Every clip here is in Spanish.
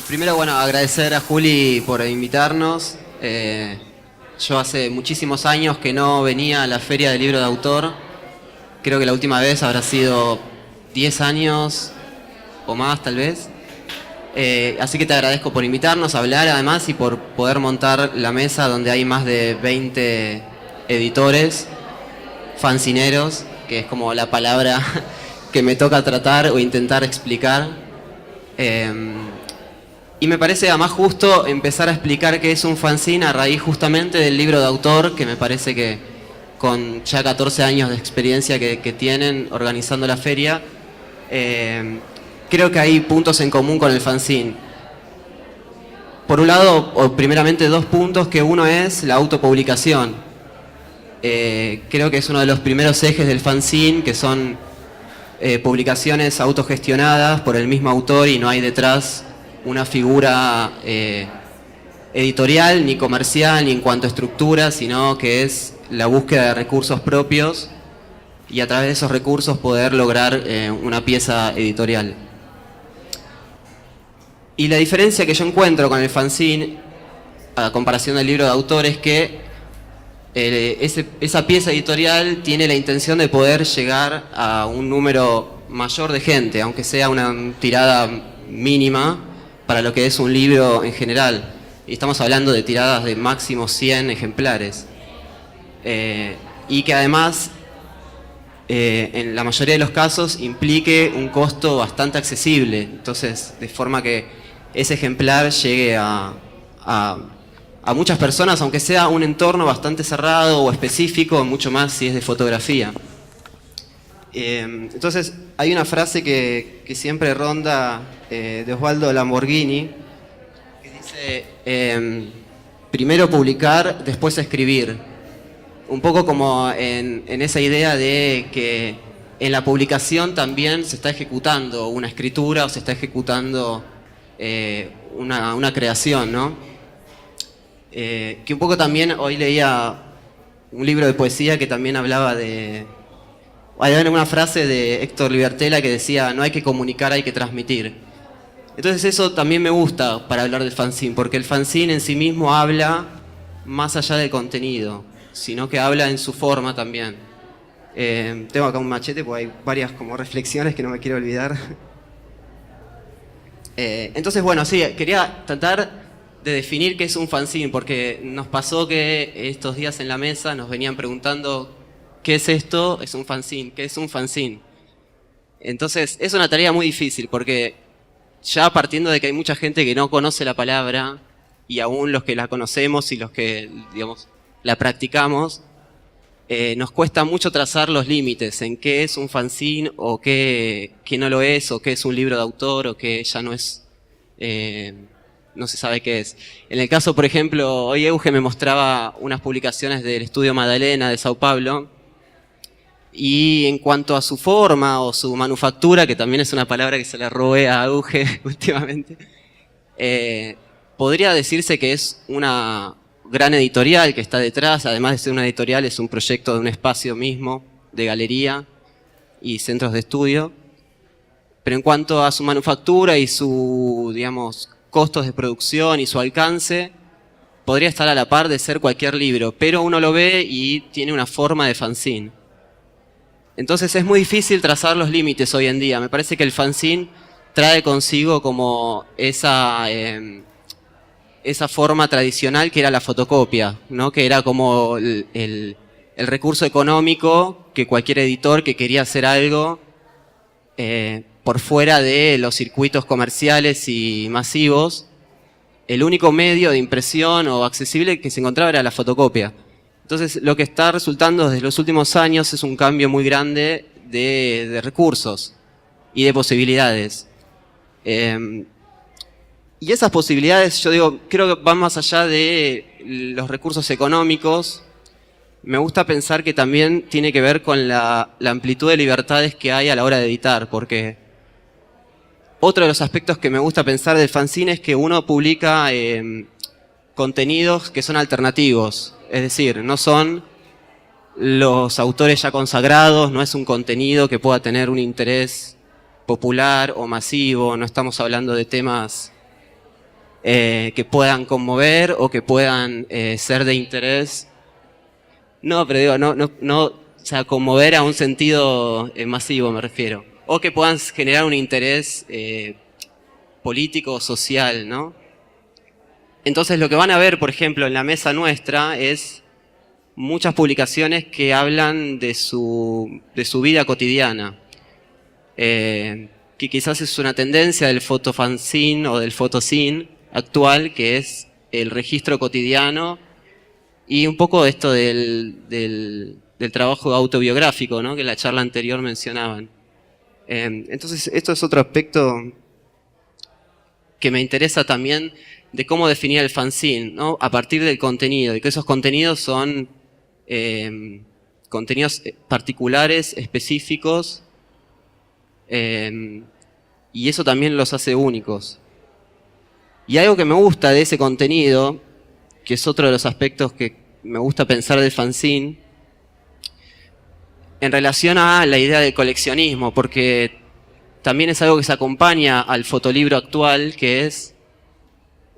Primero, bueno, agradecer a Juli por invitarnos. Yo hace muchísimos años que no venía a la Feria del Libro de Autor. Creo que la última vez habrá sido 10 años o más, tal vez. Así que te agradezco por invitarnos a hablar, además, y por poder montar la mesa donde hay más de 20 editores, fanzineros, que es como la palabra que me toca tratar o intentar explicar. Y me parece además justo empezar a explicar qué es un fanzine a raíz justamente del libro de autor, que me parece que con ya 14 años de experiencia que tienen organizando la feria, creo que hay puntos en común con el fanzine. Por un lado, o primeramente dos puntos, que uno es la autopublicación. Creo que es uno de los primeros ejes del fanzine, que son publicaciones autogestionadas por el mismo autor y no hay detrás una figura editorial, ni comercial, ni en cuanto a estructura, sino que es la búsqueda de recursos propios y a través de esos recursos poder lograr una pieza editorial. Y la diferencia que yo encuentro con el fanzine, a comparación del libro de autor, es que esa pieza editorial tiene la intención de poder llegar a un número mayor de gente, aunque sea una tirada mínima para lo que es un libro en general. Y estamos hablando de tiradas de máximo 100 ejemplares. Y que además, en la mayoría de los casos, implique un costo bastante accesible. Entonces, de forma que ese ejemplar llegue a muchas personas, aunque sea un entorno bastante cerrado o específico, mucho más si es de fotografía. Entonces, hay una frase que siempre ronda de Osvaldo Lamborghini, que dice, primero publicar, después escribir. Un poco como en esa idea de que en la publicación también se está ejecutando una escritura o se está ejecutando una creación, ¿no? Que un poco también, hoy leía un libro de poesía que también hablaba de... Hay una frase de Héctor Libertela que decía, no hay que comunicar, hay que transmitir. Entonces eso también me gusta para hablar del fanzine, porque el fanzine en sí mismo habla más allá del contenido, sino que habla en su forma también. Tengo acá un machete porque hay varias como reflexiones que no me quiero olvidar. Entonces, bueno, sí, quería tratar de definir qué es un fanzine, porque nos pasó que estos días en la mesa nos venían preguntando ¿qué es esto? Es un fanzine. ¿Qué es un fanzine? Entonces, es una tarea muy difícil, porque ya partiendo de que hay mucha gente que no conoce la palabra, y aún los que la conocemos y los que, digamos, la practicamos, nos cuesta mucho trazar los límites en qué es un fanzine, o qué no lo es, o qué es un libro de autor, o qué ya no es... no se sabe qué es. En el caso, por ejemplo, hoy Euge me mostraba unas publicaciones del Estudio Madalena de Sao Paulo, y en cuanto a su forma o su manufactura, que también es una palabra que se le robé a Euge últimamente, podría decirse que es una gran editorial que está detrás. Además de ser una editorial, es un proyecto de un espacio mismo, de galería y centros de estudio. Pero en cuanto a su manufactura y su, digamos, costos de producción y su alcance, podría estar a la par de ser cualquier libro, pero uno lo ve y tiene una forma de fanzine. Entonces es muy difícil trazar los límites hoy en día. Me parece que el fanzine trae consigo como esa forma tradicional que era la fotocopia, ¿no? Que era como el recurso económico que cualquier editor que quería hacer algo por fuera de los circuitos comerciales y masivos, el único medio de impresión o accesible que se encontraba era la fotocopia. Entonces, lo que está resultando desde los últimos años es un cambio muy grande de recursos y de posibilidades. Y esas posibilidades, yo digo, creo que van más allá de los recursos económicos. Me gusta pensar que también tiene que ver con la amplitud de libertades que hay a la hora de editar, porque otro de los aspectos que me gusta pensar del fanzine es que uno publica contenidos que son alternativos. Es decir, no son los autores ya consagrados, no es un contenido que pueda tener un interés popular o masivo, no estamos hablando de temas que puedan conmover o que puedan ser de interés. No, pero digo, no, o sea, conmover a un sentido masivo me refiero. O que puedan generar un interés político o social, ¿no? Entonces lo que van a ver, por ejemplo, en la mesa nuestra es muchas publicaciones que hablan de su vida cotidiana. Que quizás es una tendencia del fotofanzine o del fotocine actual, que es el registro cotidiano y un poco esto del trabajo autobiográfico, ¿no? Que en la charla anterior mencionaban. Entonces, esto es otro aspecto que me interesa también de cómo definir el fanzine, ¿no? A partir del contenido, y que esos contenidos son contenidos particulares, específicos, y eso también los hace únicos. Y algo que me gusta de ese contenido, que es otro de los aspectos que me gusta pensar del fanzine, en relación a la idea del coleccionismo, porque también es algo que se acompaña al fotolibro actual, que es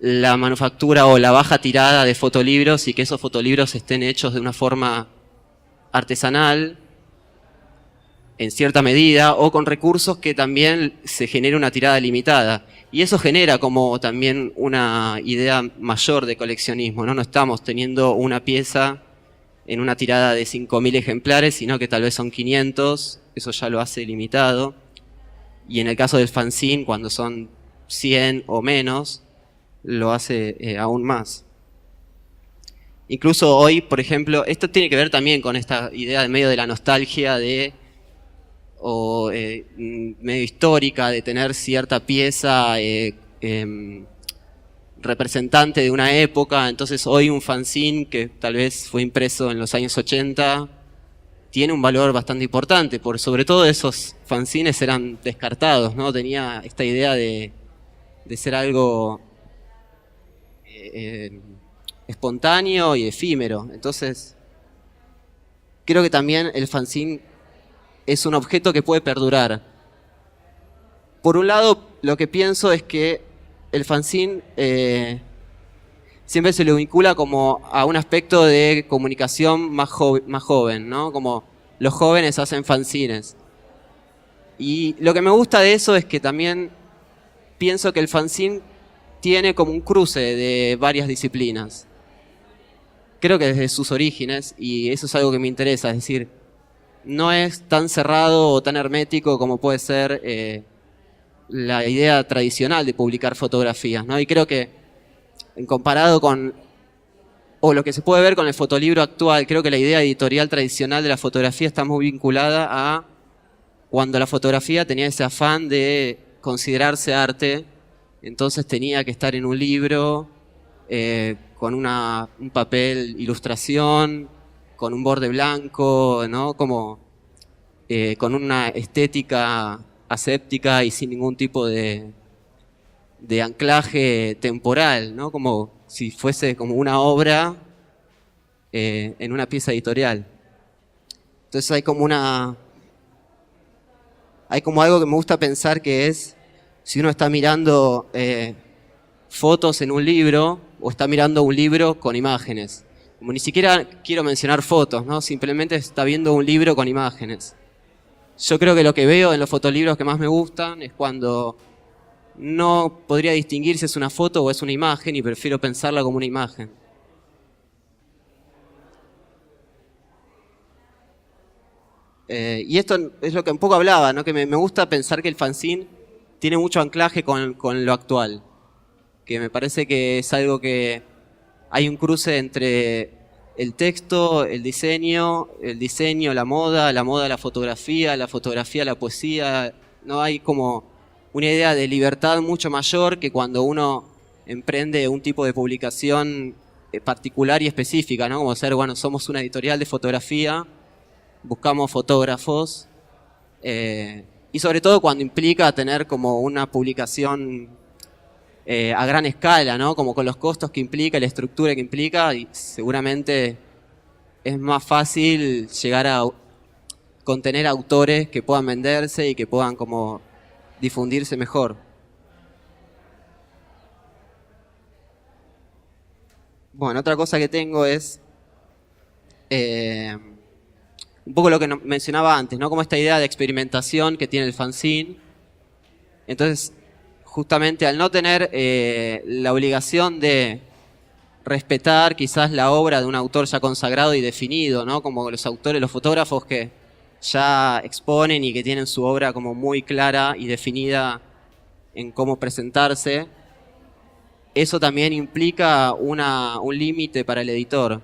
la manufactura o la baja tirada de fotolibros y que esos fotolibros estén hechos de una forma artesanal, en cierta medida, o con recursos que también se genere una tirada limitada. Y eso genera como también una idea mayor de coleccionismo, ¿no? No estamos teniendo una pieza en una tirada de 5.000 ejemplares, sino que tal vez son 500, eso ya lo hace limitado. Y en el caso del fanzine, cuando son 100 o menos, lo hace aún más. Incluso hoy, por ejemplo, esto tiene que ver también con esta idea de medio de la nostalgia o medio histórica de tener cierta pieza representante de una época. Entonces hoy un fanzine que tal vez fue impreso en los años 80 tiene un valor bastante importante, porque sobre todo esos fanzines eran descartados, ¿no? Tenía esta idea de ser algo espontáneo y efímero. Entonces creo que también el fanzine es un objeto que puede perdurar. Por un lado, lo que pienso es que el fanzine siempre se lo vincula como a un aspecto de comunicación más joven, ¿no? Como los jóvenes hacen fanzines. Y lo que me gusta de eso es que también pienso que el fanzine tiene como un cruce de varias disciplinas. Creo que desde sus orígenes, y eso es algo que me interesa, es decir, no es tan cerrado o tan hermético como puede ser la idea tradicional de publicar fotografías, ¿no? Y creo que en comparado con, o lo que se puede ver con el fotolibro actual, creo que la idea editorial tradicional de la fotografía está muy vinculada a cuando la fotografía tenía ese afán de considerarse arte, entonces tenía que estar en un libro con un papel ilustración, con un borde blanco, ¿no? Como con una estética aséptica y sin ningún tipo de anclaje temporal, ¿no? Como si fuese como una obra en una pieza editorial. Entonces hay como algo que me gusta pensar, que es, si uno está mirando fotos en un libro o está mirando un libro con imágenes. Como ni siquiera quiero mencionar fotos, ¿no? Simplemente está viendo un libro con imágenes. Yo creo que lo que veo en los fotolibros que más me gustan es cuando no podría distinguir si es una foto o es una imagen y prefiero pensarla como una imagen. Y esto es lo que un poco hablaba, ¿no? Que me gusta pensar que el fanzine tiene mucho anclaje con lo actual. Que me parece que es algo que hay un cruce entre el texto, el diseño, la moda, la fotografía, la poesía. No hay como una idea de libertad mucho mayor que cuando uno emprende un tipo de publicación particular y específica, ¿no? Como ser, bueno, somos una editorial de fotografía, buscamos fotógrafos, y sobre todo cuando implica tener como una publicación a gran escala, ¿no? Como con los costos que implica, la estructura que implica, y seguramente es más fácil llegar a contener autores que puedan venderse y que puedan como difundirse mejor. Bueno, otra cosa que tengo es un poco lo que mencionaba antes, ¿no? Como esta idea de experimentación que tiene el fanzine. Entonces, justamente al no tener la obligación de respetar quizás la obra de un autor ya consagrado y definido, ¿no? Como los autores, los fotógrafos que ya exponen y que tienen su obra como muy clara y definida en cómo presentarse, eso también implica un límite para el editor.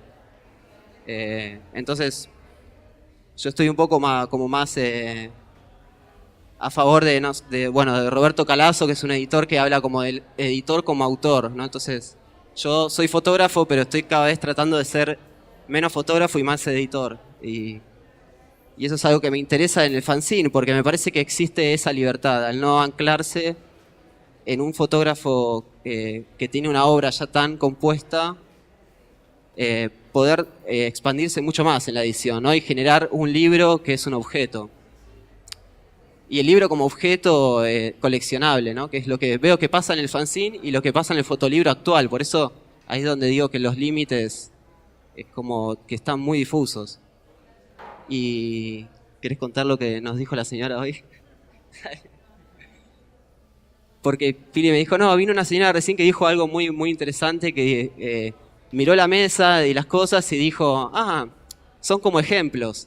Entonces, yo estoy un poco más, como más a favor de Roberto Calazo, que es un editor que habla como del editor como autor, ¿no? Entonces, yo soy fotógrafo, pero estoy cada vez tratando de ser menos fotógrafo y más editor. Y eso es algo que me interesa en el fanzine, porque me parece que existe esa libertad, al no anclarse en un fotógrafo que tiene una obra ya tan compuesta, poder expandirse mucho más en la edición, ¿no? Y generar un libro que es un objeto. Y el libro como objeto coleccionable, ¿no? Que es lo que veo que pasa en el fanzine y lo que pasa en el fotolibro actual. Por eso ahí es donde digo que los límites es como que están muy difusos. ¿Y querés contar lo que nos dijo la señora hoy? Porque Pili me dijo, no, vino una señora recién que dijo algo muy, muy interesante, que miró la mesa y las cosas y dijo, son como ejemplos.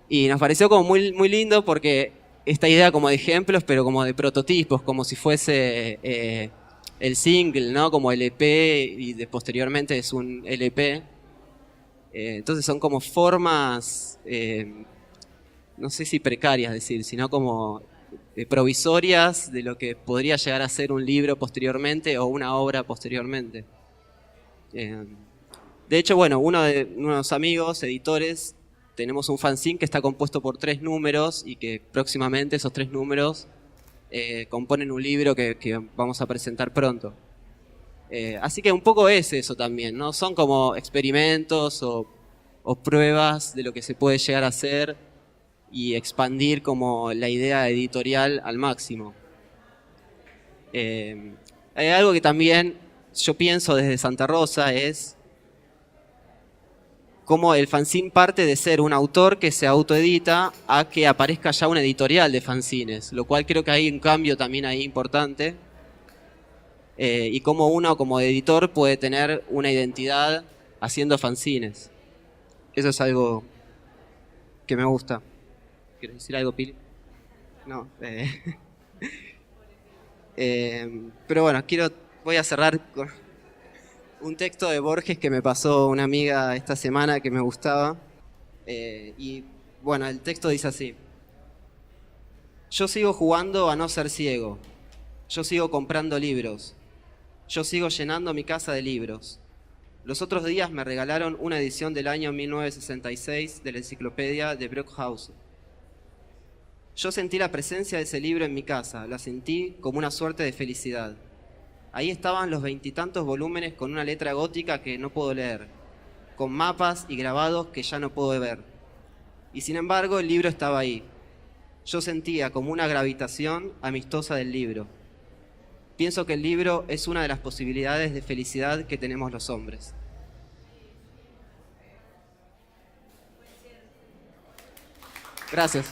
Y nos pareció como muy, muy lindo porque esta idea como de ejemplos, pero como de prototipos, como si fuese el single, ¿no? Como el EP y posteriormente es un LP. Entonces son como formas, no sé si precarias decir, sino como provisorias de lo que podría llegar a ser un libro posteriormente o una obra posteriormente. De hecho, bueno, uno de unos amigos, editores, tenemos un fanzine que está compuesto por 3 números y que próximamente esos 3 números componen un libro que vamos a presentar pronto. Así que un poco es eso también, ¿no? Son como experimentos o pruebas de lo que se puede llegar a hacer y expandir como la idea editorial al máximo. Hay algo que también yo pienso desde Santa Rosa es cómo el fanzine parte de ser un autor que se autoedita a que aparezca ya una editorial de fanzines, lo cual creo que hay un cambio también ahí importante. Y cómo uno como editor puede tener una identidad haciendo fanzines. Eso es algo que me gusta. ¿Quieres decir algo, Pili? No. Pero bueno, voy a cerrar con un texto de Borges que me pasó una amiga esta semana que me gustaba. Y bueno, el texto dice así. Yo sigo jugando a no ser ciego. Yo sigo comprando libros. Yo sigo llenando mi casa de libros. Los otros días me regalaron una edición del año 1966 de la enciclopedia de Brockhaus. Yo sentí la presencia de ese libro en mi casa, la sentí como una suerte de felicidad. Ahí estaban los 20 y tantos volúmenes con una letra gótica que no puedo leer, con mapas y grabados que ya no puedo ver. Y sin embargo el libro estaba ahí. Yo sentía como una gravitación amistosa del libro. Pienso que el libro es una de las posibilidades de felicidad que tenemos los hombres. Gracias.